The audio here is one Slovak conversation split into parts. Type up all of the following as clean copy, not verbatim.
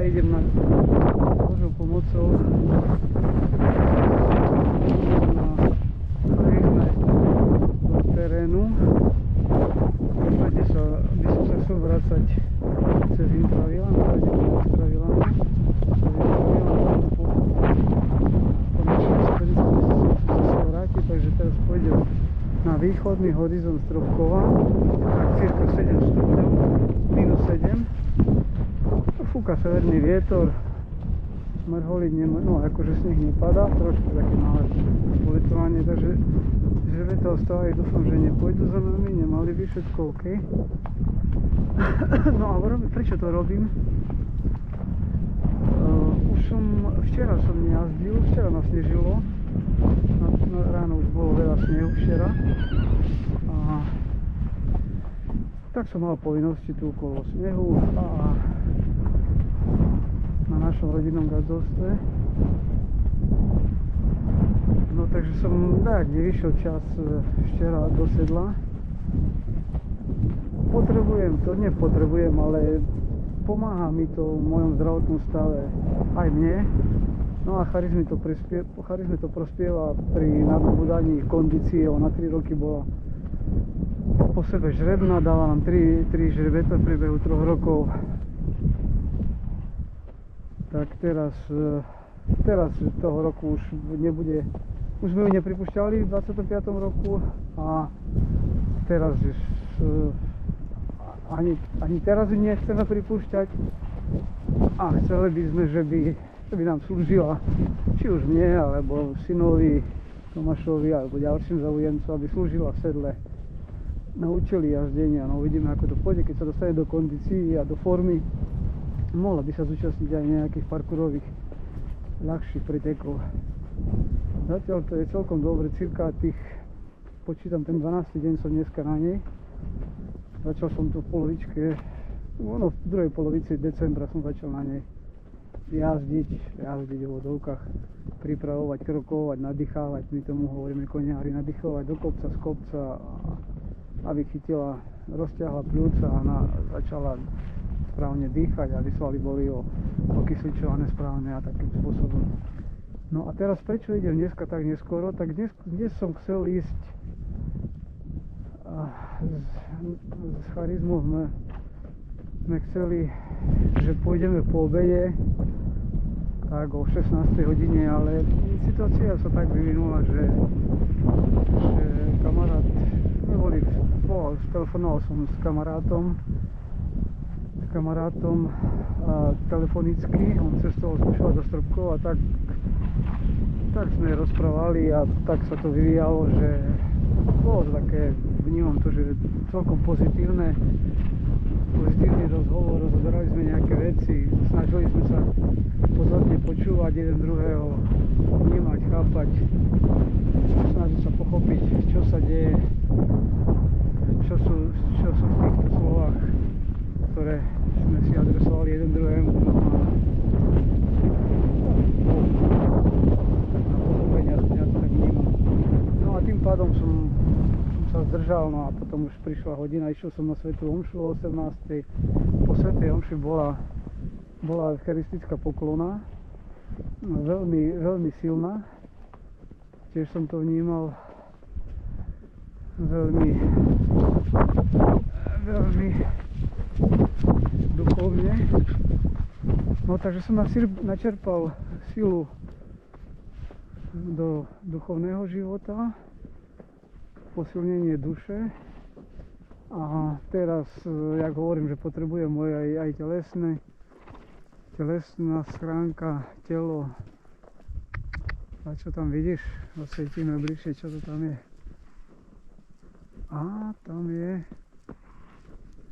idem na Božou pomocou do terénu. By som sa chcel vracať cez Intravilan, takže teraz pôjdem na východný horizont Stropkova, tak cirka 7 stupňov, minus 7. Fúka severný vietor, mrholiť no akože sneh nepadá, trošku také malé poletovanie, takže želeta ostávajú, dúfam, že nepôjdu za nami, nemali by všetko OK. No a prečo to robím? Včera som nejazdil, včera nasnežilo, ráno už bolo veľa snehu včera a tak som mal povinnosti tu okolo snehu a na našom rodinnom gazdovstve. No takže som tak nevyšiel čas včera do sedla. Nepotrebujem, ale pomáha mi to v mojom zdravotnom stave aj mne. No a charizme to prospieva pri nadobúdaní kondície. Ona 3 roky bola po sebe žrebná, dala nám 3 žrebeta v priebehu 3 rokov. Tak teraz toho roku už nebude, už sme ju nepripúšťali v 25. roku a teraz ani teraz ju nechceme pripúšťať a chceli by sme, že by nám slúžila, či už mne, alebo synovi Tomášovi, alebo ďalším zaujímcom, aby slúžila v sedle. Naučili jazdenia, no uvidíme, ako to pôjde, keď sa dostane do kondícií a do formy. Mohla by sa zúčastniť aj nejakých parkourových ľahších pretekov. Zatiaľ to je celkom dobre, cirka počítam ten 12. deň som dneska na nej. Začal som tu v polovičke, v druhej polovici decembra som začal na nej jazdiť v vodovkách, pripravovať, krokovať, nadýchávať, my tomu hovoríme koniári, nadýchovať do kopca, z kopca, aby chytila, rozťahla pľúca a začala správne dýchať, aby svaly boli okysličované správne a takým spôsobom. No a teraz prečo idem dneska tak neskoro? Tak dnes som chcel ísť s charizmou sme chceli, že pôjdeme po obede tak o 16. hodine, ale situácia sa tak vyvinula, že kamarát, telefonoval som s kamarátom telefonicky, on cestoval z Košova do Stropkova a tak sme rozprávali a tak sa to vyvíjalo, že bolo to také, vnímam to, že celkom pozitívny rozhovor, rozoberali sme nejaké veci, snažili sme sa pozorne počúvať jeden druhého, vnímať, chápať, snažiť sa pochopiť, čo sa deje, čo sú v týchto slovách, ktoré sme si adresovali jeden druhému. No a tým pádom som sa zdržal, no a potom už prišla hodina, išiel som na svätú omšu o 18. Po svätej omši bola eucharistická poklona, veľmi, veľmi silná, tiež som to vnímal veľmi duchovne. No takže som načerpal silu do duchovného života, posilnenie duše a teraz, jak hovorím, že potrebujem moje aj telesná schránka, telo. A čo tam vidíš? Osvietíme bližšie, čo to tam je. A tam je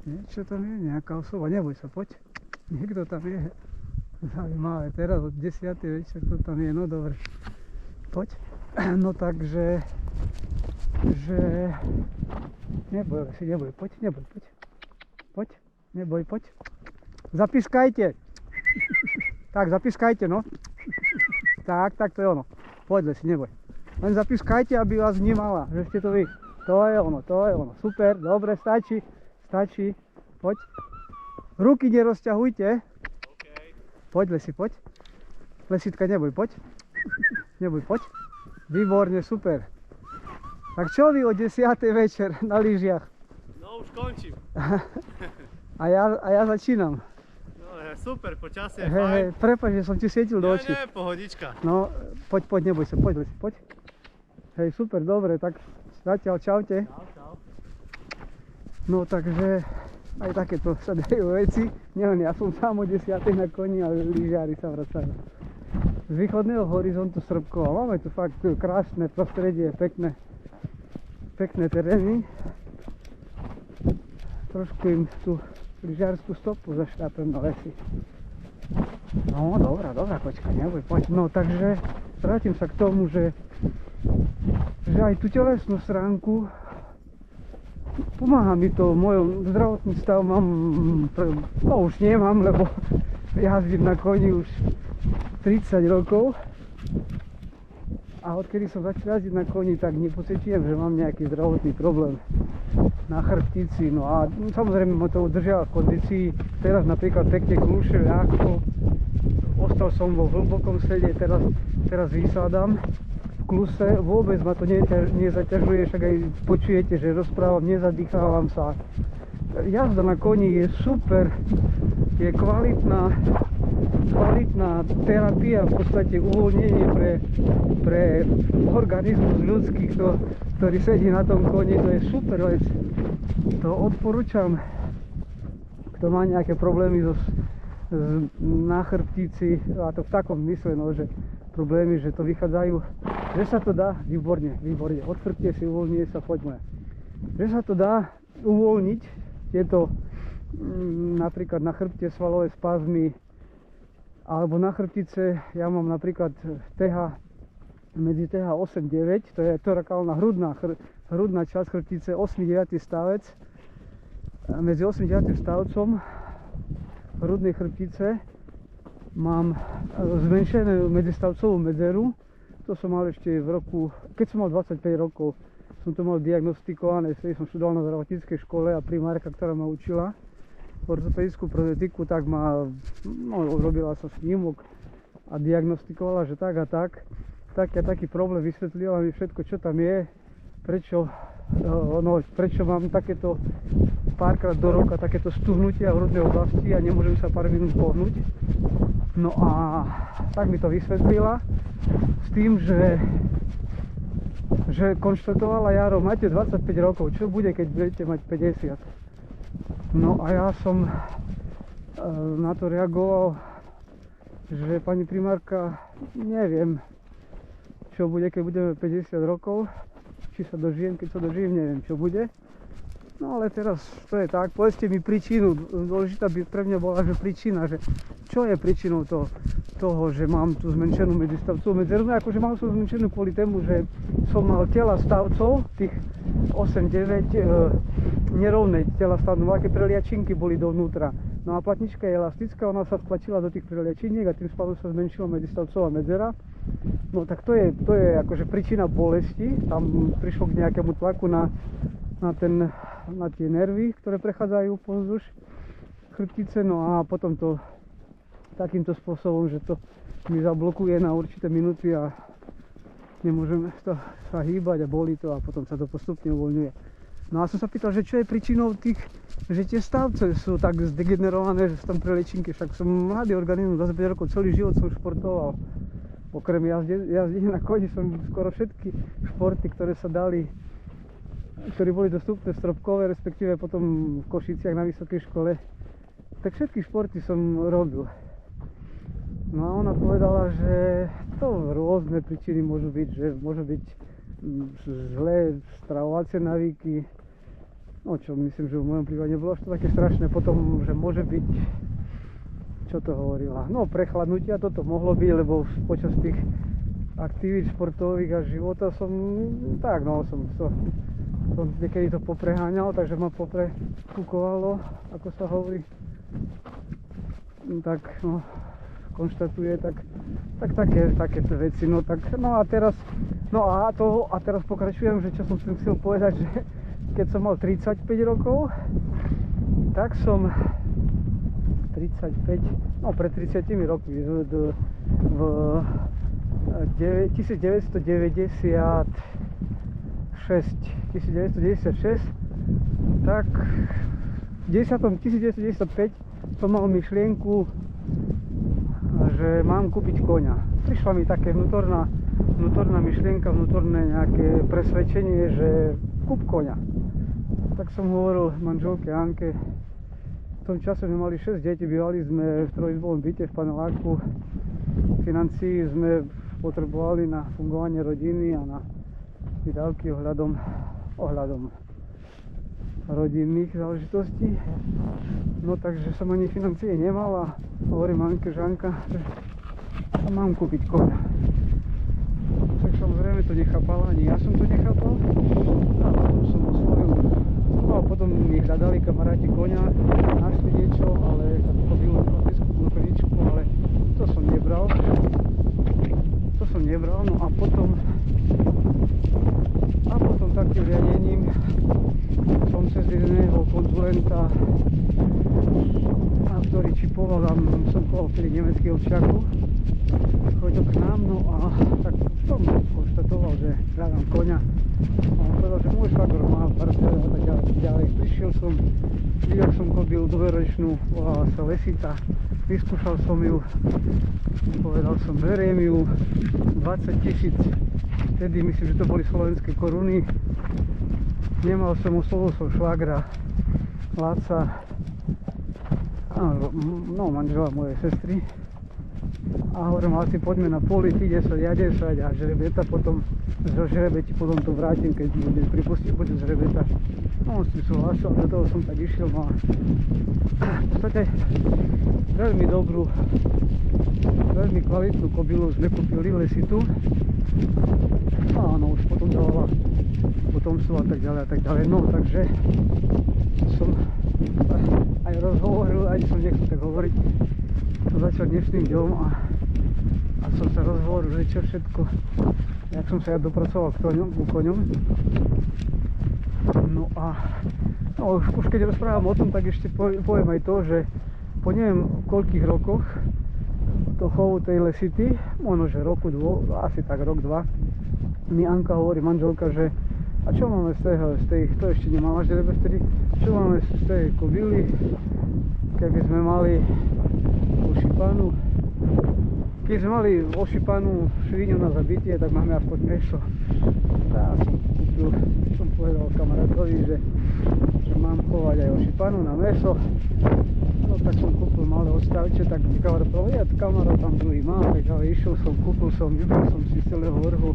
niečo, tam je nejaká osoba, neboj sa, poď. Niekto tam je. Zaujímavé, teraz od 10. večer to tam je, no dobre. Poď. No takže neboj, poď. Zapískajte. Tak, zapískajte, no. Tak, to je ono. Poď, si neboj. Len zapískajte, aby vás vnímala, že ste to vy. To je ono. Super, dobre, stačí. Poď. Ruky nerozťahujte. Poď, Lesi, poď. Lesitka, neboj, poď. Neboj, poď. Výborne, super. Tak čo vy o 10. večer na lyžiach? No už končím. A ja začínam. No super, počasie je Hej, fajn. prepáč, že som ti svietil do očí. Nie, pohodička. No, poď, neboj sa, poď, Lesi, poď. Hej, super, dobre, tak zatiaľ čaute. Čau, čau. No takže aj takéto sa dajú veci. Nielen ja som sám o 10. na koni, ale lyžiari sa vracajú. Z východného horizontu Srbkova. Máme tu fakt krásne prostredie, pekné terény. Trošku im tú lyžiarsku stopu zaštápem na lesy. No, dobrá kočka, neboj, poď. No, takže vrátim sa k tomu, že aj tú telesnú stránku pomáha mi to, môj zdravotný stav mám, no už nemám, lebo jazdím na koni už 30 rokov. A odkedy som začal jazdiť na koni, tak nepocitujem, že mám nejaký zdravotný problém na chrbtici. No a samozrejme ma to udržia v kondícii. Teraz napríklad pekne kľúše, ľahko. Ostal som vo hlbokom sede, teraz vysádam v kluse. Vôbec ma to nezaťažuje, však aj počujete, že rozprávam, nezadýchávam sa. Jazda na koni je super, je kvalitná terapia, v podstate uvoľnenie pre organizmus ľudský, ktorý sedí na tom koni, to je super vec. To odporúčam, kto má nejaké problémy na chrbtici, a to v takom mysle, no, že problémy, že to vychádzajú, že sa to dá, výborne, odchrbte si, uvoľnie sa, poďme. Že sa to dá uvoľniť, tieto napríklad na chrbte svalové spazmy, alebo na chrbtice, ja mám napríklad medzi TH 8-9, to je torakálna hrudná časť chrbtice, 8-9 stavec. Medzi 8-9 stavcom hrudnej chrbtice mám zmenšenú medzistavcovú medzeru. To som mal ešte v roku, keď som mal 25 rokov, som to mal diagnostikované, vtedy som študoval na zdravotníckej škole a primárka, ktorá ma učila ortopedickú protetiku, tak robila sa snímok a diagnostikovala, že tak a tak, taký problém, vysvetlila mi všetko, čo tam je, prečo mám takéto párkrát do roka takéto stuhnutia v hrudnej oblasti a nemôžem sa pár minút pohnúť. No a tak mi to vysvetlila s tým, že konštatovala: Jaro, máte 25 rokov, čo bude, keď budete mať 50? No a ja som na to reagoval, že pani primárka, neviem, čo bude, keď budeme 50 rokov, či sa dožijem, keď sa dožijem, neviem, čo bude. No ale teraz to je tak, povedzte mi príčinu, dôležitá by pre mňa bola, že príčina, že čo je príčinou toho, že mám tú zmenšenú medzistavcovú medzeru. Akože mal som zmenšenú kvôli tomu, že som mal tela stavcov, tých 8-9 nerovné tela stavcov, aké preliačinky boli dovnútra. No a platnička je elastická, ona sa stlačila do tých preliačiniek a tým spádom sa zmenšila medzistavcová medzera. No tak to je akože príčina bolesti, tam prišlo k nejakému tlaku na tie nervy, ktoré prechádzajú pozdĺž chrbtice, no a potom to takýmto spôsobom, že to mi zablokuje na určité minúty a nemôžem sa hýbať a bolí to a potom sa to postupne uvoľňuje. No a som sa pýtal, že čo je príčinou tých, že tie stavce sú tak zdegenerované, že sú tam preliečinky, však som mladý organizmus, 25 rokov, celý život som športoval. Okrem jazdenia na koni som skoro všetky športy, ktoré sa dali, ktoré boli dostupné v Stropkove, respektíve potom v Košiciach na vysokej škole, tak všetky športy som robil. No a ona povedala, že to rôzne príčiny môžu byť, že môžu byť zlé stravovacie návyky, no čo myslím, že v mojom prípade nebolo až to také strašné, potom, že môže byť, čo to hovorila, no prechladnutia, toto mohlo byť, lebo počas tých aktivít športových a života som niekedy to popreháňal, takže ma poprekukovalo, ako sa hovorí, tak no, konštatuje, tak takéto veci, no a teraz pokračujem, že čo som si chcel povedať, že keď som mal 35 rokov, tak som 35, no pred 30 rokmi, v 1996, tak v 1995 som mal myšlienku, že mám kúpiť koňa. Prišla mi také vnútorná myšlienka, vnútorné nejaké presvedčenie, že kúp koňa. Tak som hovoril manželke Anke, v tom čase sme mali 6 detí, bývali sme v trojizbovom byte v paneláku. Financií sme potrebovali na fungovanie rodiny a na výdavky ohľadom rodinných záležitostí. No takže som ani financie nemal a hovorím Anke, že Anka, že mám kúpiť koňa. Tak samozrejme to nechápala, ani ja som to nechápal. A potom som oslovil. No a potom mi hľadali kamaráti koňa, našli niečo, ale to bylo na koníčku, ale to som nebral. No a potom takým riadením som cez jedného konzulenta, ktorý čipoval, som koval vtedy nemecký ovčiakov, chodil k nám, no a tak som konštatoval, že hľadám koňa. A on povedal, že môj švagor má parcel a tak ďalej. Prišiel som, videl som kobylu dvojročnú, volala sa Lesita, vyskúšal som ju, povedal som, beriem ju, 20 000, vtedy myslím, že to boli slovenské koruny. Nemal som, oslovil som švagra, Láca, no manžela mojej sestry. A hovorím, asi poďme na poli, ty 10, ja 10 a žrebeta potom, zo žrebeti potom to vrátim, keď budem pripustiť, bude žrebeta. No on s tým súhlasil, do toho som tak išiel, no a v podstate veľmi dobrú, veľmi kvalitnú kobylu sme kúpili, Lesitu. Áno, už potom dávala potomstvo a tak ďalej, no takže som aj rozhovoril, aj som nechcel tak hovoriť, to začal dnešným dňom a som sa rozhovoril, že čo všetko, jak som sa ja dopracoval k koňom. No a už keď rozprávam o tom, tak ešte poviem aj to, že po neviem koľkých rokoch to chovu tej Lesity, možno že roku, asi tak rok, dva, mi Anka hovorí, manželka, že a čo máme z tej, to ešte nemala žrebe vtedy, čo máme z tej kobily, keby sme mali ošípanú, keď sme mali ošípanú švíňu na zabitie, tak máme aspoň mäso. Ja som povedal kamarátovi, že mám chovať aj ošípanú na mäso. No tak som kúpil malé odstaviče, tak kamarát povedal, kamarát tam druhý má, tak ale išiel som, kúpil som, vybral som si z celého vrhu.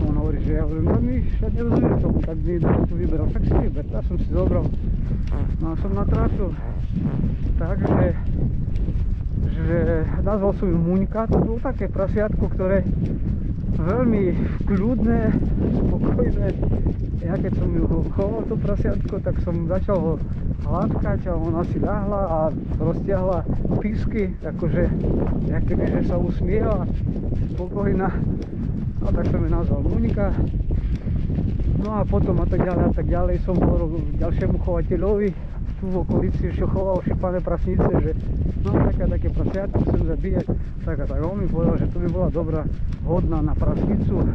On hovorí, že ja hovorím, no my však nerozumiem tomu, tak mi tu vyberal, tak si vyber, tak som si zobral. No a som natrafil tak, že nazval som ju Muňka, to bolo také prasiatko, ktoré veľmi kľudné, spokojné. Ja keď som ju choval to prasiatko, tak som začal ho hladkať a ona si ľahla a roztiahla písky, akože keby že sa usmiela, spokojná. A tak som ju nazval Muňka. No a potom a tak ďalej som hovoril ďalšiemu chovateľovi tu v okolici, že choval ošípané prasnice, že mám také prasiatko, chcem zabíjať, tak a tak. On mi povedal, že to by bola dobrá, vhodná na prasnicu. A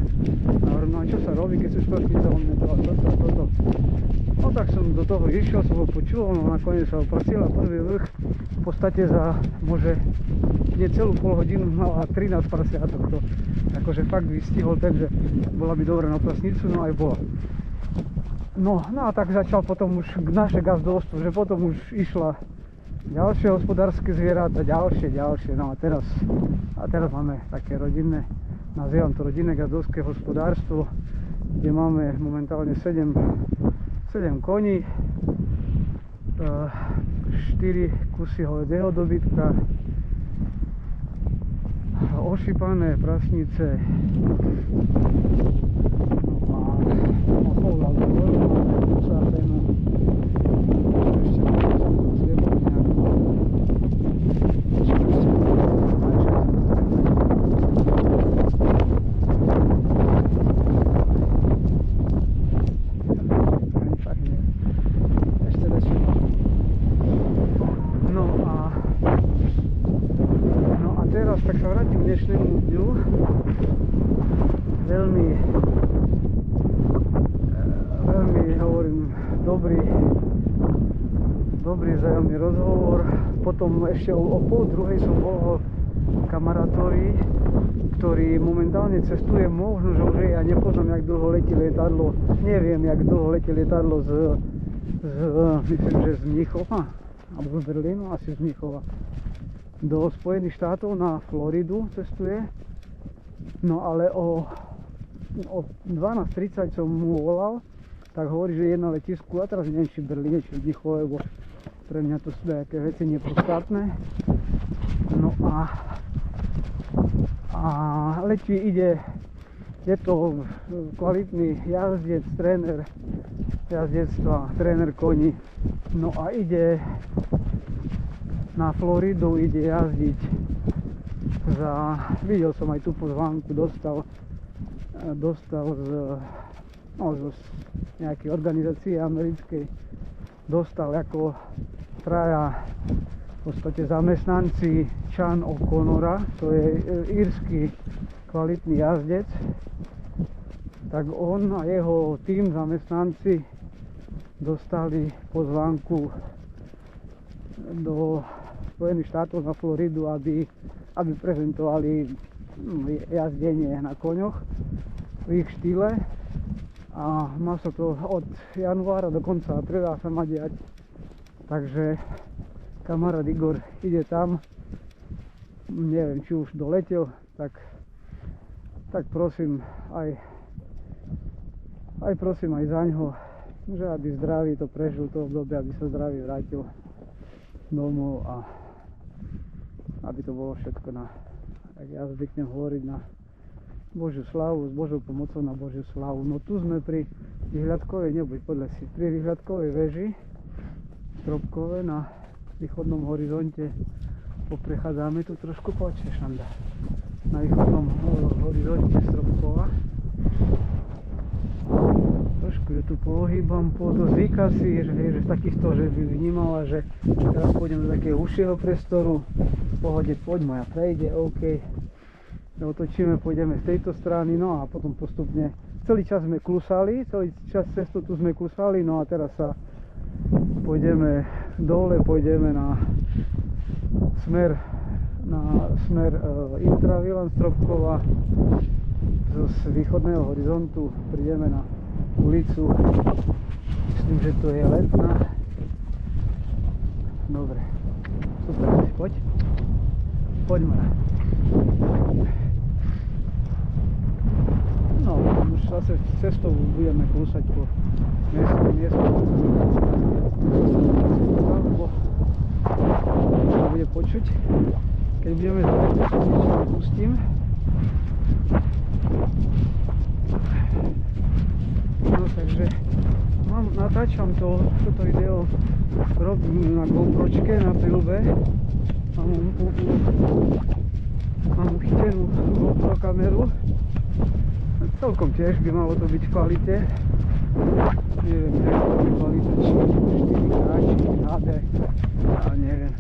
hovorím, no a čo sa robí, keď sú prasnica, on mi povedal toto a toto. No tak som do toho išiel, som ho počul, no nakoniec sa oprasila prvý vrch, v podstate za môže nie celú pol hodinu mala 13 prasiatok, to akože fakt vystihol, takže bola by dobrá na prasnicu, no aj bola. No a tak začal potom už naše gazdovstvo, že potom už išla ďalšie hospodárske zvieratá, ďalšie, no a teraz máme také rodinné, nazývam to rodinné gazdovské hospodárstvo, kde máme momentálne 7 koní, 4 kusy hovädzieho dobytka, ošípané prasnice, no teraz tak sa vrátim k dnešnému dňu. Veľmi hovorím, dobrý vzájomný rozhovor. Potom ešte o pol druhej som bol kamarátovi, ktorý momentálne cestuje, možno, že už ja nepoznám, jak dlho letí lietadlo, neviem, jak dlho letí lietadlo myslím, že z Mnichova, alebo z Berlínu, asi z Mnichova, do Spojených štátov na Floridu cestuje. No ale o 12:30 som mu volal, tak hovorí, že je na letisku, a teraz neviem, či v Berlíne, či v Mnichove, lebo pre mňa to sú nejaké veci nepodstatné. No a letí, je to kvalitný jazdec, tréner jazdectva, tréner koní. No a ide na Floridu, ide jazdiť videl som aj tú pozvánku, dostal z nejakej organizácie americkej, dostal ako traja v podstate zamestnanci Sean O'Connora, to je írsky kvalitný jazdec, tak on a jeho tým zamestnanci dostali pozvánku do Spojených štátov na Floridu, aby prezentovali jazdenie na koňoch v ich štýle, a má sa to od januára do konca apríla sa má diať. Takže kamarát Igor ide tam, neviem, či už doletel, tak prosím aj zaňho, že aby zdravý to prežil to obdobie, aby sa zdravý vrátil domov a aby to bolo všetko jak ja zvyknem hovoriť, na Božiu slávu, s Božou pomocou na Božiu slávu. No tu sme pri vyhľadkovej, pri vyhľadkovej veži Stropkové na východnom horizonte. Poprechádzame tu trošku, poďte Šanda, na východnom horizonte Stropkova. Trošku ju tu pohýbam, zvyká si, že takisto, že by vnímala, že teraz pôjdem do takého užšieho priestoru. V pohode, poď moja, prejde, OK. Otočíme, pôjdeme z tejto strany, no a potom postupne celý čas sme klusali, celý čas cestu tu sme klusali, no a teraz sa pôjdeme dole, pôjdeme na smer Intravilan Stropkova. Z východného horizontu prídeme na ulicu, myslím, že to je Letná. Dobre, super, poďme. No, už zase cestou budeme kúsať po miestu, lebo to bude počuť, keď budeme zavrieť, niečo nepustím. No takže natáčam toto video, robím na GoPročke, na prilbe. Mám uchytenú GoPro kameru. Celkom tiež by malo to byť v kvalite. Neviem, jak to je kvalita, či 4K, či HD, ale neviem.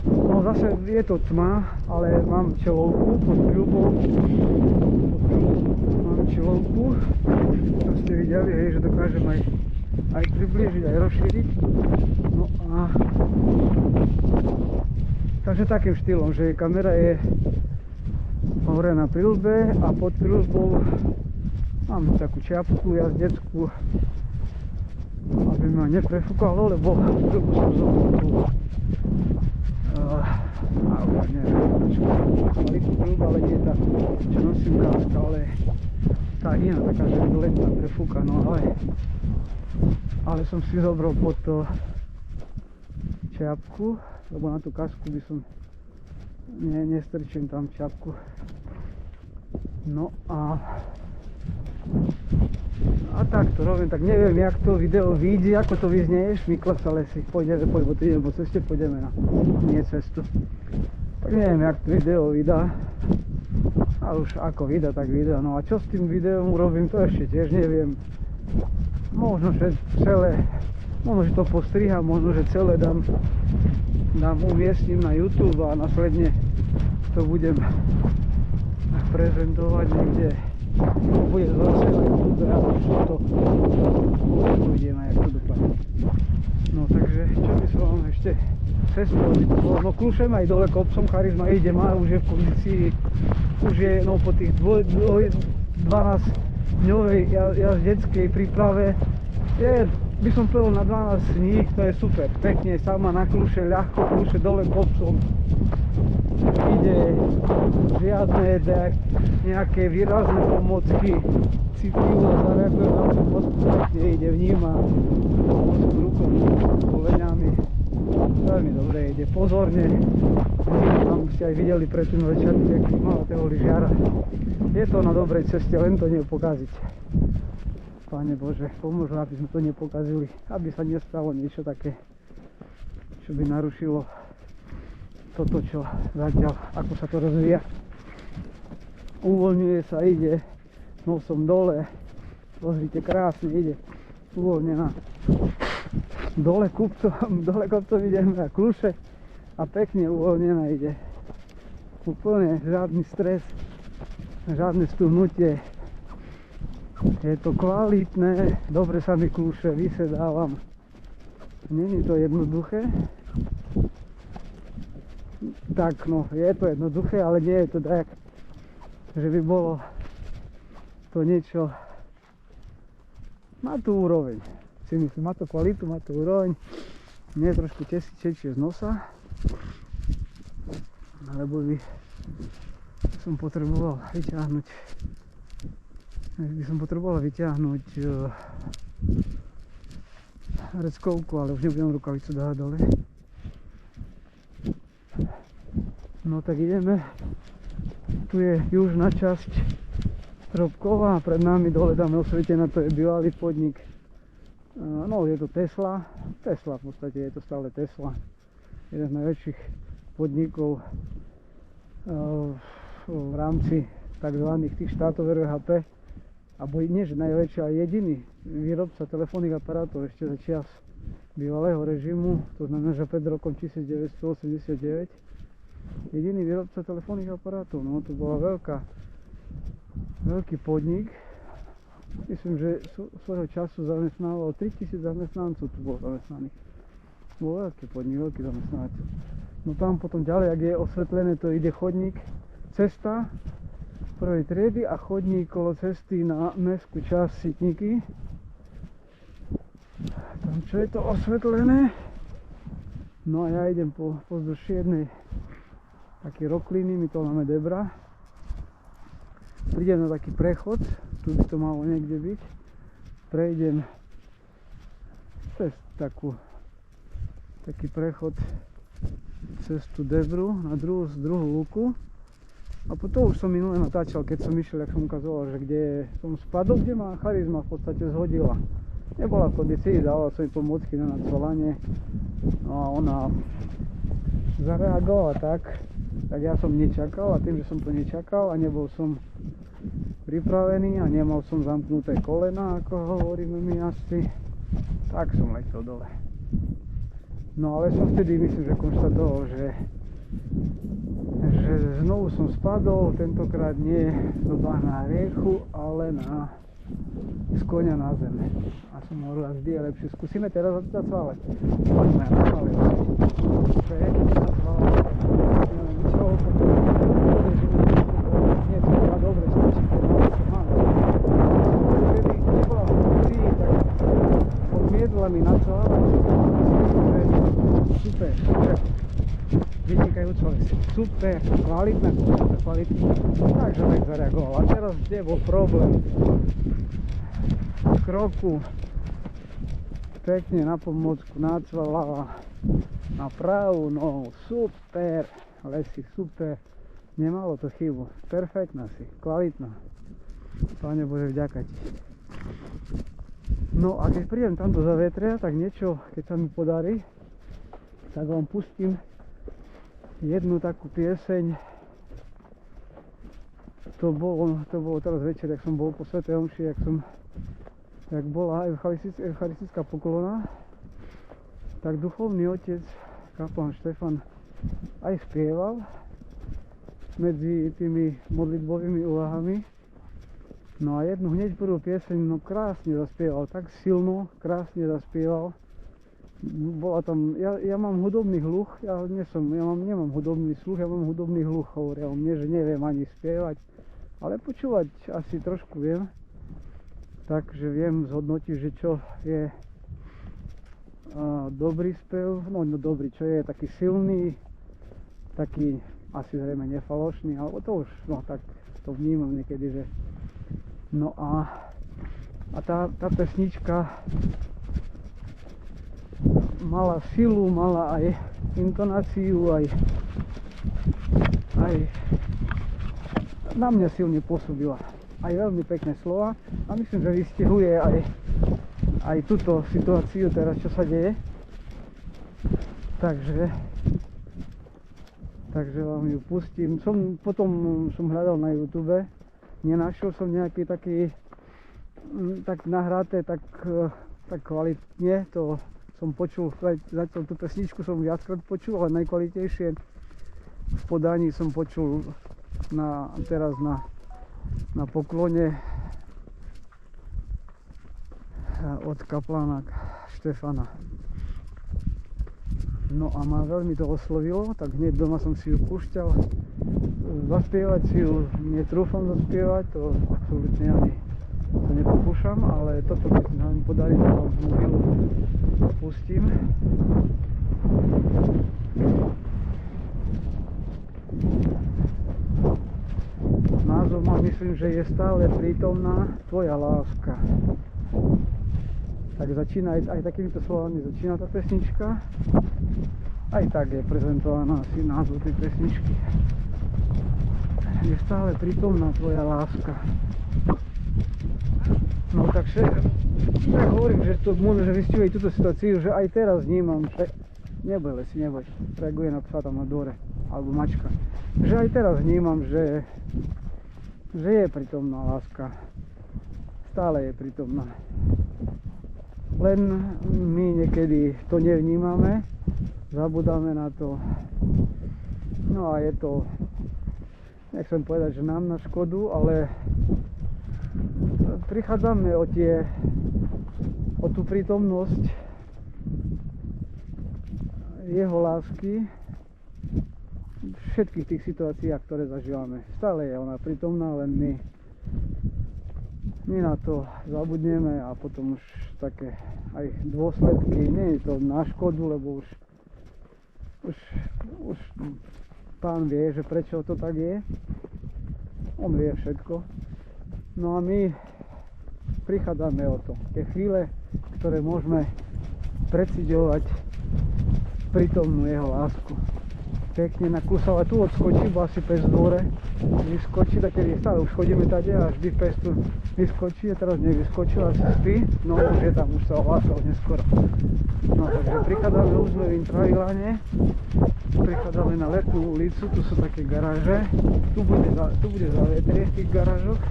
No zase je to tma, ale mám čelovku pod prilbou. Mám čelovku, to ste videli, hej, že dokážem aj priblížiť, aj rozšíriť. No a takže takým štýlom, že kamera je hore na prilbe a pod prilbou mám takú čiapku jazdeckú, aby ma neprefúkalo, lebo prilbu som zobral kvalitnú prilbu, ale nie tá, čo nosím káska, ale tá iná, taká, že letná prefúka, no ale som si zobral pod to čiapku, lebo na tú kasku by som nestrčím tam čiapku. No a tak to robím, tak neviem, jak to video vyjde, ako to vyznieš, Miklas, ale si poďme po ceste, pôjdeme na nie cestu. Tak neviem, jak to video vydá, a už ako vydá, tak vydá. No a čo s tým videom urobím, to ešte tiež neviem. Možno, že to postriham, možno, že celé dám umiestním na YouTube a následne to budem prezentovať niekde. Bude zase na YouTube a už to uvidíme, jak to dopadne. No takže, čo by som vám ešte cestou, no Klušem aj dole kopcom, charizma ide, má už je v kondícii, už je no po tých 12 dňovej jazdeckej príprave, by som povedal na 12 dní, to je super, pekne, sama na Kluše, ľahko Kluše dole kopcom, ide žiadne nejaké výrazné pomocky, citlivo zareaguje na pomoc, pekne ide, vníma pomocku rukou, koleňami, veľmi dobre ide, pozorne, tam ste aj videli predtým večerky, aký malo toho lyžiara. Je to na dobrej ceste, len to nepokaziť. Pane Bože, pomôž, aby sme to nepokazili, aby sa nestalo niečo také, čo by narušilo toto, čo zatiaľ, ako sa to rozvíja. Uvoľňuje sa, ide nosom dole, pozrite, krásne ide, uvoľnená. Dole kopcom ideme na Kluše a pekne uvoľnená ide. Úplne žiadny stres, žiadne stúhnutie. Je to kvalitné, dobre sa mi Kluše, vysedávam. Není to jednoduché. Tak no, je to jednoduché, ale nie je to tak, že by bolo to niečo. Má tu úroveň. Si myslím, má to kvalitu, má to úroveň. Nie je trošku tečie z nosa. Alebo by som potreboval vyťahnuť reckovku, ale už nebudem rukavicu dávať dole. No tak ideme. Tu je južná časť Robkova a pred nami dole dáme osvietená, to je bývalý podnik. No je to Tesla, v podstate je to stále Tesla. Jeden z najväčších podnikov v rámci tzv. Tých štátov RHP. Alebo nie, že najväčší, ale jediný výrobca telefónnych aparátov ešte za čias bývalého režimu, to znamená, že pred rokom 1989. Jediný výrobca telefónnych aparátov, no to bola veľký podnik. Myslím, že svojho času zamestnával 3000 zamestnancov, tu bolo zamestnaných. Bol veľký podnik, veľký zamestnávateľ. No tam potom ďalej, ak je osvetlené, to ide chodník, cesta prvej triedy a chodník kolo cesty na mestskú časť Sitníky. Tam čo je to osvetlené. No a ja idem pozdĺž jednej taký rokliny, my to máme Debra. Prídem na taký prechod, tu by to malo niekde byť. Prejdem cez taký prechod cez tú Debru na druhú luku. A potom už som minule natáčal, keď som išiel, jak som ukazoval, že kde som spadol, kde ma charizma v podstate zhodila. Nebola v kondícii, dával som jej pomocky na nacvalanie. No a ona zareagovala tak ja som nečakal a tým, že som to nečakal a nebol som pripravený a nemal som zamknuté kolena, ako hovoríme my asi, tak som letel dole. No ale som vtedy, myslím, že konštatoval, že znovu som spadol, tentokrát nie do bahna riechu, ale z koňa na zem. A som hovoril, vždy je lepšie. Skúsime teraz zacválať. Poďme na chvále. Nie, to bola dobre, stačí, keď máme. Kedy nebola v kúri, tak odmiedla mi nacválať. Super. Vynikajúco vec. Super, kvalitná, takže tak zareagoval. A teraz kde bol problém? V kroku pekne na pomôcku nacvalala na pravú nohu. Super, lesy, super. Nemalo to chybu. Perfektná si, kvalitná. Pane Bože, vďaka ti. No a keď prídem tamto za vetria, tak niečo, keď sa mi podarí, tak vám pustím jednu takú pieseň. To bolo teraz večer, jak som bol po svätej omši, jak bola eucharistická poklona, tak duchovný otec kaplan Štefan aj spieval medzi tými modlitbovými úvahami. No a jednu hneď prvú pieseň, no krásne zaspieval, tak silno, krásne zaspieval. Bola tam, ja mám hudobný hluch, nemám hudobný sluch, ja mám hudobný hluch, hovoria o mne, že neviem ani spievať, ale počúvať asi trošku viem, takže viem zhodnotiť, že čo je dobrý spev, no dobrý, čo je taký silný, taký asi zrejme nefalošný, alebo to už, no tak to vnímam niekedy, že no a tá pesnička mala silu, mala aj intonáciu, aj na mňa silne pôsobila. Aj veľmi pekné slova a myslím, že vystihuje aj túto situáciu teraz, čo sa deje. Takže vám ju pustím. Potom som hľadal na YouTube, nenašiel som nejaký taký tak nahraté, tak kvalitne, to som počul, zatiaľ tú pesničku som viackrát počul, ale najkvalitnejšie v podaní som počul teraz na poklone od kaplana Štefana. No a ma veľmi to oslovilo, tak hneď doma som si ju púšťal. Zaspievať si ju netrúfam zaspievať, to absolútne ani to nepokúšam, ale toto keď sa mi podarí, to vám z mobilu pustím. Názov má, myslím, že je stále prítomná tvoja láska. Tak začína aj takýmito slovami začína tá pesnička. Aj tak je prezentovaná asi názov tej pesničky. Je stále prítomná tvoja láska. No takže tak hovorím, že to môže vystihuje túto situáciu, že aj teraz vnímam, že neboj, reaguje na psa tam na dvore, alebo mačka. Že aj teraz vnímam, že je prítomná láska. Stále je prítomná. Len my niekedy to nevnímame, zabudáme na to. No a je to, nechcem povedať, že nám na škodu, ale prichádzame o tú prítomnosť jeho lásky v všetkých tých situáciách, ktoré zažívame. Stále je ona prítomná, len my na to zabudneme a potom už také aj dôsledky, nie je to na škodu, lebo už Pán vie, že prečo to tak je. On vie všetko. No a my prichádzame o to. Tie chvíle, ktoré môžeme preciťovať prítomnú jeho lásku. Pekne nakúsala, tu odskočí, bo asi pes v dvore vyskočí, tak keď stále už chodíme tady a vždy pes tu vyskočí a teraz nevyskočil, asi spí, no už je tam, už sa ohlásal neskoro. No takže prichádzame už sme v Intraviláne, prichádzame na Letnú ulicu, tu sú také garáže, tu bude zavetrie v tých garážoch,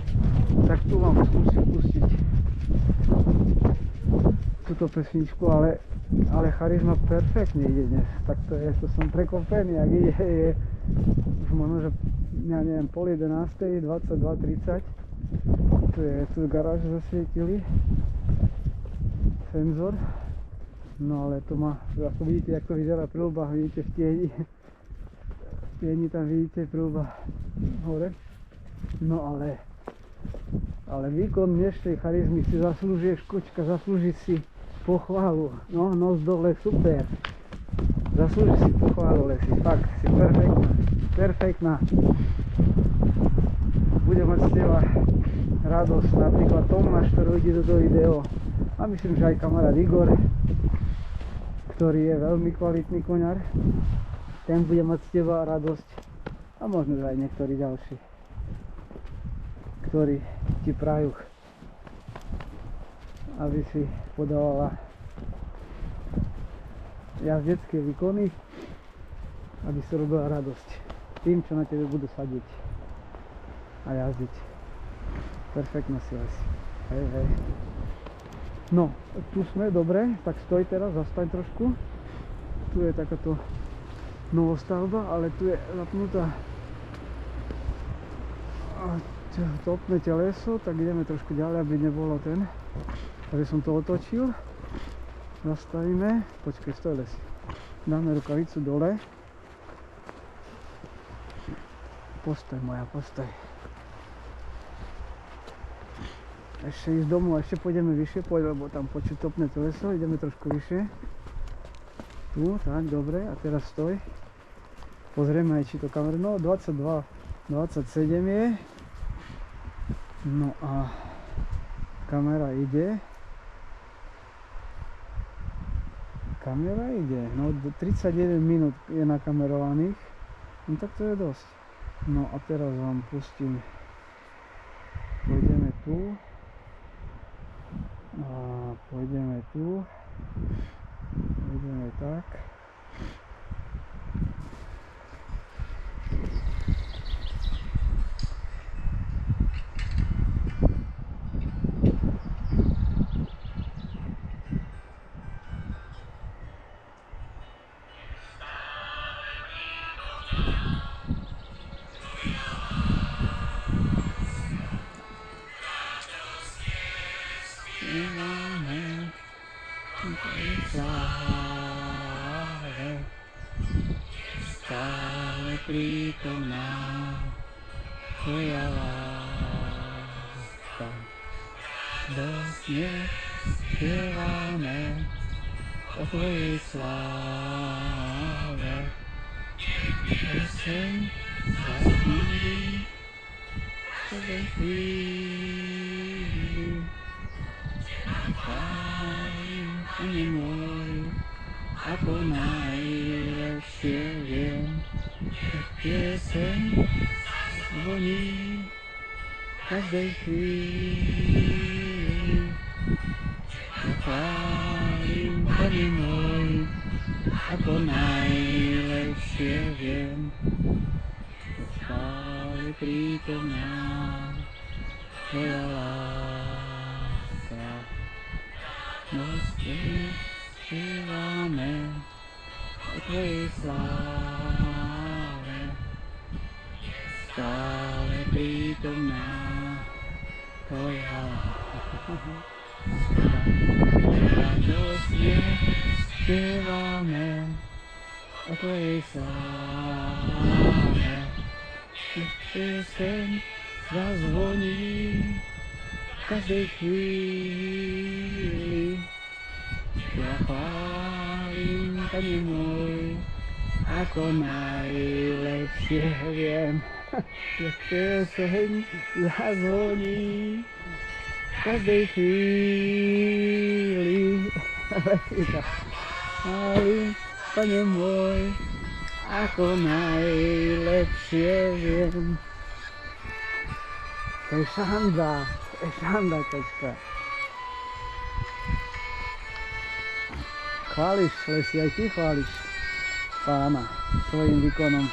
tak tu vám skúsim pustiť túto pesničku, ale charizma perfektne ide dnes, tak to som prekvapený, ak ide, je už možno, že ja neviem, 10:30, 22:30, tu garáže zasvietili, senzor, no ale to má, ako vidíte, jak to vyzerá prilba, vidíte v tieni tam vidíte prilba hore, no ale výkon dnešnej charizmy si zaslúži, škočka, zaslúži si pochválu, no nos dole, super, zaslúži si pochválu, Lesi, fakt, si perfektná, bude mať z teba radosť, napríklad Tomáš, ktorý ide do toho video, a myslím, že aj kamarát Igor, ktorý je veľmi kvalitný koňar, ten bude mať z teba radosť, a možno aj niektorí ďalší, ktorí ti prajú, aby si podávala jazdecké výkony, aby si robila radosť tým, čo na tebe budú sadiť a jazdiť. Perfektná si Lesi. Hej. No, tu sme, dobre, tak stoj teraz, zastaň trošku. Tu je takáto novostavba, ale tu je zapnutá topné teleso, tak ideme trošku ďalej, aby nebolo ten. Takže som to otočil. Zastavíme. Počkej, stoj si. Dáme rukavicu dole. Postoj moja, postoj. Ešte ísť domov, ešte pôjdeme vyššie, lebo tam počuť topné teleso, ideme trošku vyššie. Tu, tak, dobre, a teraz stoj. Pozrieme aj, či to kameru, no 22, 27 je. No a kamera ide. Kamera ide, no 31 minút je nakamerovaných, no tak to je dosť. No a teraz vám pustím, pôjdeme tu a pôjdeme tu, pôjdeme tak. Stále prítomná tvoja láska. Dosne spievame o tvojej sláve. Pieseň zazní v každej chvíli. Chválim, Pane môj, ako najlepšie viem. Pieseň zvoní v každej chvíli. Ja chválim, Pane môj, ako najlepšie viem. Stále prítomná tvoja láska. Nostej spievame o tvojej sláve. Stále prítomná tvoja láska. Radosne spievame o tvojej sláve. Pieseň zazvoní v každej chvíli. Ja chválim, Pane môj, ako najlepšie viem. Ja pieseň zazvoní v každej chvíli. Chválim, Pane môj, ako najlepšie viem. To je šanda, kočka. Chváliš, Lesi, aj ty chváliš Pána svojím výkonom.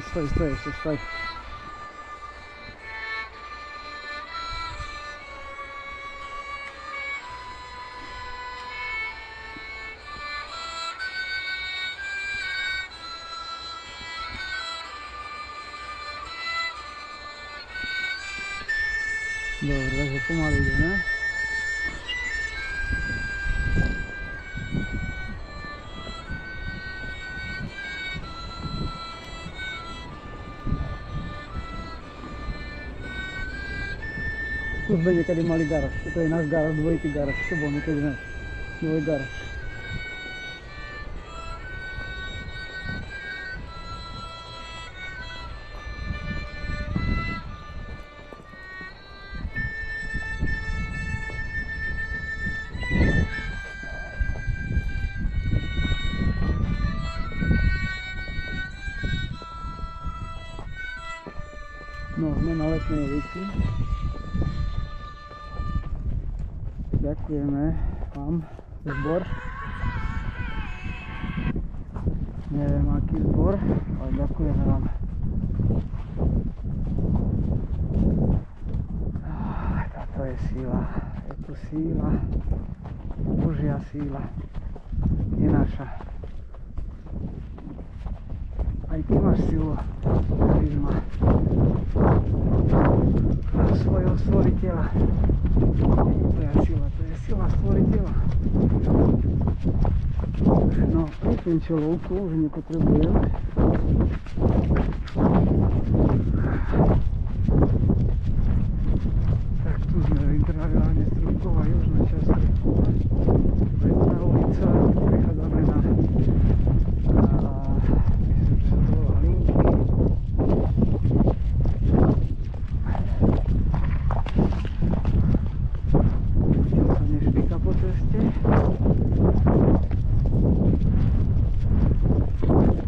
Stoj, ešte stoj. Dobre, takže pomaly ideme. Tu sme niekedy mali garáž, toto je náš garáž, dvojitý garáž, to bol niekedy náš dvoj garáž. No, sme na letnej ulici. Ďakujeme vám za zbor. Neviem aký zbor, ale ďakujeme vám. Táto je síla. Je tu síla. Božia síla. Nie naša. Aj ty máš silu, charizma svojho stvoriteľa. Nie je tvoja sila, to je sila stvoriteľa. No, vypnem čelovku, už nepotrebujem. Tak tu sme v intraviálne Strúbková južná časť Strúbkova. Letná ulica, prechádzame na myslím, že sa to volá Linky. Čo sa nešvíka po ceste.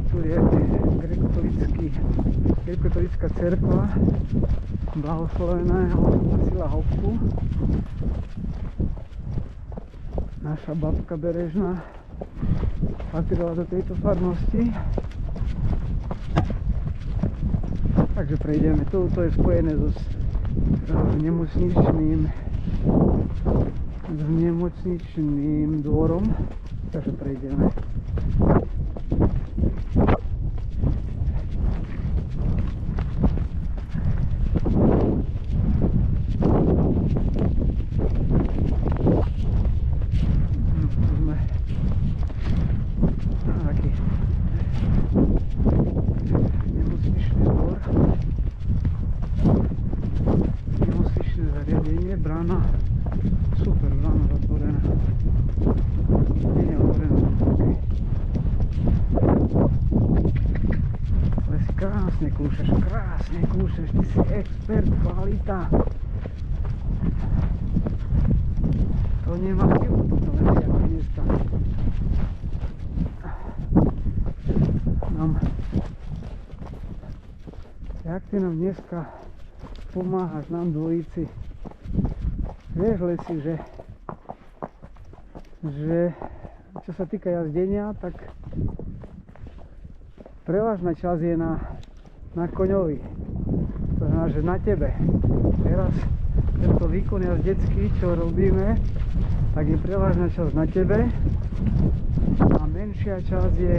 Tu je grekokatolická cerkva blahosloveného Vasila Hopku. Naša babka Berežná patrila do tejto farnosti. Takže prejdeme. Toto je spojené so nemocničným dvorom. Takže prejdeme. Brána, super, brána zatvorená. Nie je otvorená. Ale si krásne kúšeš, ty si expert, kvalita. To nemá chybu, toto lepšie ako dneska. Jak ty nám dneska pomáhaš nám dvojici? Vieš, Lesi, že čo sa týka jazdenia, tak prevažná časť je na koňovi. To znamená, že na tebe. Teraz tento výkon jazdecký, čo robíme, tak je prevažná časť na tebe a menšia časť je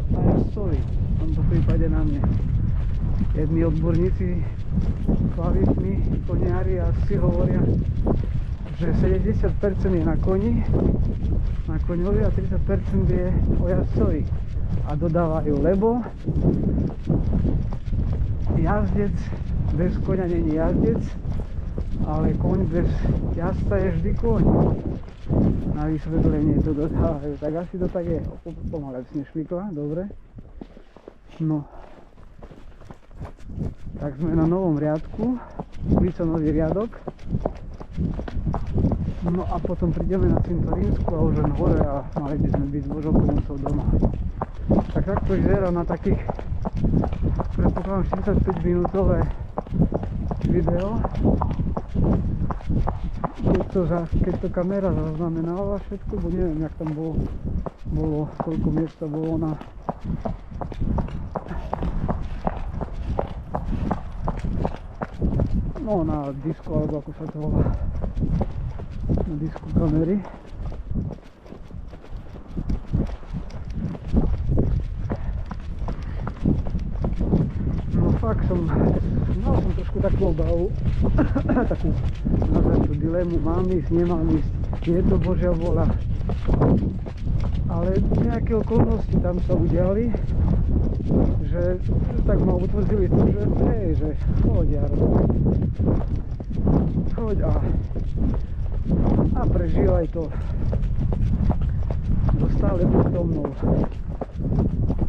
na jazdcovi. V tomto prípade na mne. Jedni odborníci, kvalitní koniari asi hovoria, že 70% je na koni, na koňovi a 30% je o jazdcovi. A dodávajú, lebo jazdec bez koňa není jazdec, ale koň bez jazdca je vždy koň. Na vysvetlenie to dodávajú, tak asi to tak je. Pomalec nešmykla, dobre. No. Tak sme na novom riadku, ulica Nový riadok. No a potom prídeme na Cintorínsku a už len hore a mali by sme byť s Božou pomocou doma. Tak takto vyzerá na takých, predpokladám, 45 minútové video. Keď to kamera zaznamenala všetko, bo neviem, jak tam bolo koľko miesta bolo na disku, alebo ako sa to volá, na disku kamery. No fakt mal som trošku takú obavu, takú nazvať dilemu, mám ísť, nemám ísť, je to Božia vôľa. Ale nejaké okolnosti tam sa udiali, že tak ma utvrdili to, že hej, že choď Jaro, choď a prežívaj to. Dostále buď so mnou,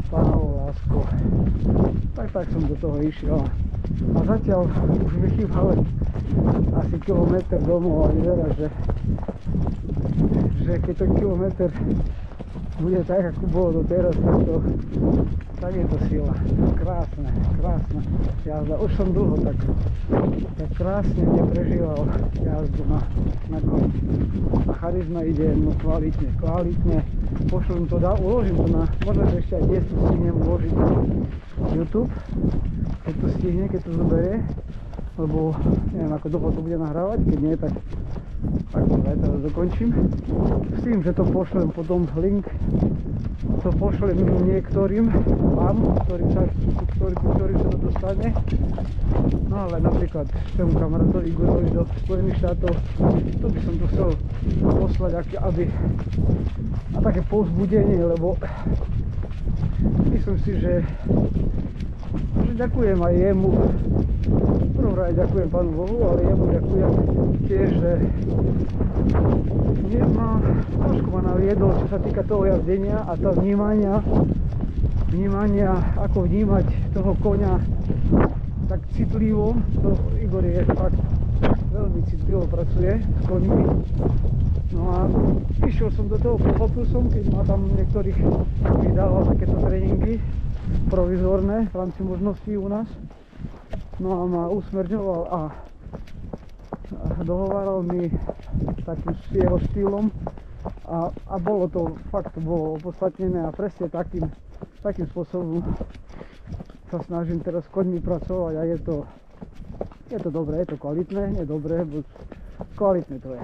Pánovou láskou. Tak som do toho išiel. A zatiaľ už mi chýba len asi kilometr domov a vyzerá, že keď ten kilometr bude tak, ako bolo doteraz, tak je to sila. Krásne jazda. Už som dlho tak krásne neprežíval jazdu na koni. A charizma ide no kvalitne. Pošlem to, uložím to na, možno ešte aj dnes to stihnem uložiť na YouTube, keď to stihne, keď to zoberie, lebo neviem, ako dlho to bude nahrávať, keď nie, tak to aj teraz dokončím. S tým, že to pošlem potom link to pošlem niektorým vám, ktorým sa to dostane. No ale napríklad tému kamarátovi Igorovi do Spojených štátov, to by som to chcel poslať, aby na také povzbudenie, lebo myslím si, že ďakujem aj jemu. Prvom rade ďakujem Pánu Bohu, ale jemu ďakujem tiež, že trošku ma naviedol, čo sa týka toho jazdenia a toho vnímania, ako vnímať toho koňa tak citlivo. To Igor je fakt veľmi citlivo pracuje s koňmi. No a išiel som do toho, pochopil som, keď ma tam niektorých vydával takéto tréningy provizorné v rámci možností u nás. No a ma usmerňoval a dohováral mi takým jeho štýlom a bolo to, fakt bolo opodstatnené a presne takým spôsobom sa snažím teraz s koňmi pracovať a je to dobré, je to kvalitné, nie dobré, kvalitné to je.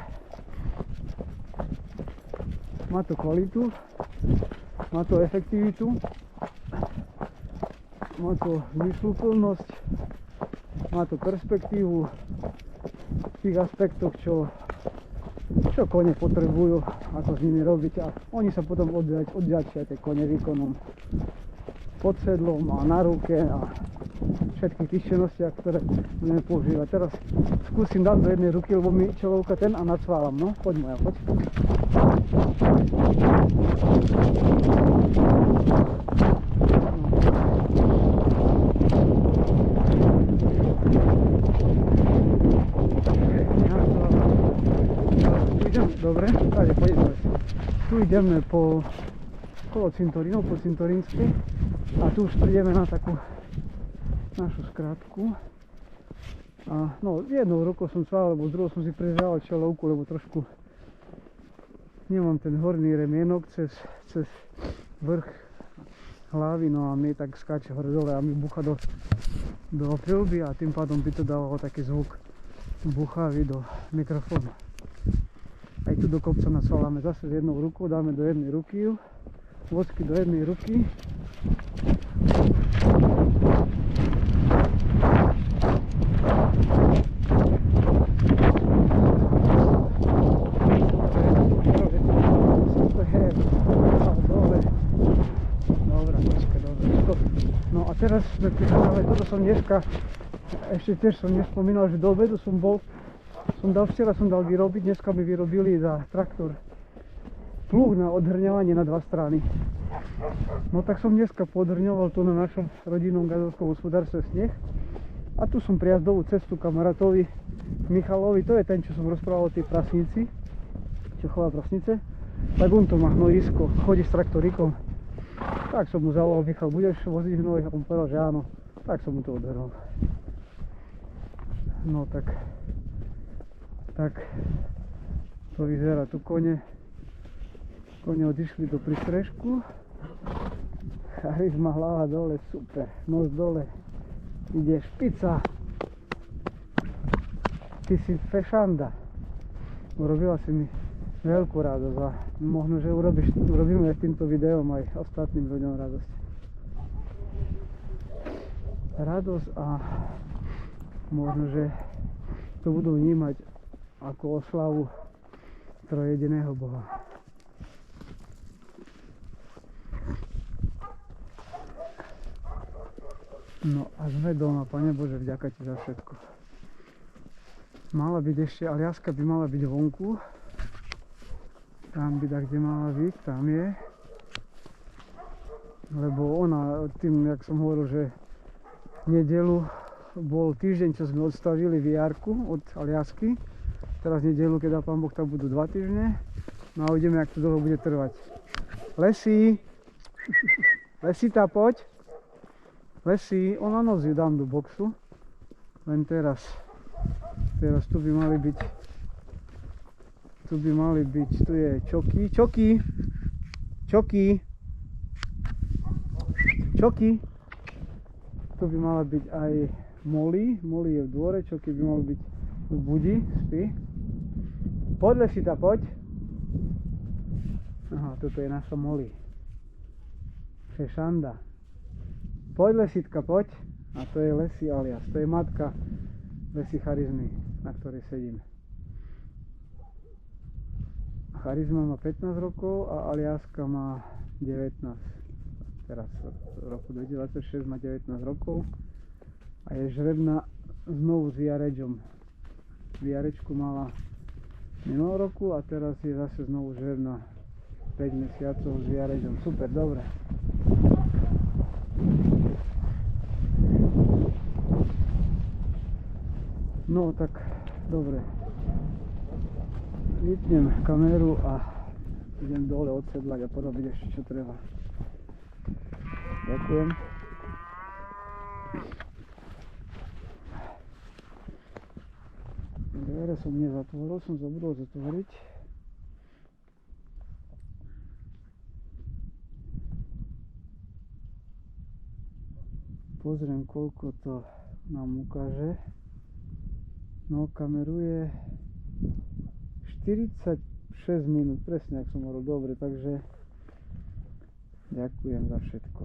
Má to kvalitu, má to efektivitu, má to zmysluplnosť, má to perspektívu v tých aspektoch, čo kone potrebujú, ako s nimi robiť a oni sa potom odďačia tie kone výkonom pod sedlom a na ruke a všetkých tých činnostiach, ktoré budeme používať. Teraz skúsim dať do jednej ruky, lebo mi čelovka ten a nacválam, no poď moja, poď. Dobre, takže poďme. Tu ideme okolo cintorínov, po cintorínskej a tu už prídeme na takú našu skrátku. A no, jednou rukou som cval, lebo druhou som si prežal čelovku, lebo trošku nemám ten horný remienok cez vrch hlavy, no a mi tak skáče hore dole a mi bucha do prilby a tým pádom by to dávalo taký zvuk buchavý do mikrofónu. Aj tu do kopca nasvaláme zase s jednou rukou, dáme do jednej ruky vocky do jednej ruky. No a teraz sme prišli, toto som dneska, ešte tiež som nespomínal, že do obedu včera som dal vyrobiť, dneska mi vyrobili za traktor plug na odhrňovanie na dva strany. No tak som dneska podhrňoval tu na našom rodinnom gazovskom hospodárstve sneh a tu som prijazdovú cestu kamarátovi Michalovi, to je ten, čo som rozprával o tej prasnici, čo chová prasnice, tak on to má hnojisko, chodí s traktorikom. Tak som mu zavolal: Michal, budeš voziť hnoj? A on povedal, že áno, tak som mu to odhrnul. No tak to vyzerá. Tu kone odišli do pristrežku. Charizma, hlava dole, super, nos dole, ide špica. Ty si fešanda. Urobila si mi veľkú radosť a možno, že urobíme s týmto videom aj ostatným ľuďom radosť. Radosť a možno, že to budú vnímať ako oslavu trojjediného Boha. No a sme doma, Pane Bože, vďaka Ti za všetko. Mala byť ešte, Aliaska by mala byť vonku. Tam by tak, kde mala byť, tam je. Lebo ona, tým, jak som hovoril, že nedeľu bol týždeň, čo sme odstavili VR-ku od Aliasky. Teraz nedeľu, keď dá Pán Boh, tak budú 2 týždne. No a uvidíme, jak to dlho bude trvať. Lesita, poď. Lesi, ona noc ju dám do boxu. Len teraz tu by mali byť, tu je Čoky. Tu by mala byť aj Molly je v dvore, Čoky by mal byť v budi, spí. Poď Lesita, poď. Aha, toto je naša Molly. Fešanda. Poď Lesitka, poď. A to je Lesi alias, to je matka Lesi Charizmy, na ktorej sedím. Charizma má 15 rokov a Aliaska má 19. Teraz v roku 2026 má 19 rokov a je žrebná znovu s Viaredžom. Viarečku mala minulý roku a teraz je zase znovu žrebná 5 mesiacov s Viaredžom. Super, dobre. No tak, dobre. Vypnem kameru a idem dole odsedlať a porobiť ešte čo treba. Ďakujem. Dvere som nezatvoril, som zabudol zatvoriť. Pozriem, koľko to nám ukáže. No, kameruje 46 minút, presne ak som hovoril, dobre, takže ďakujem za všetko.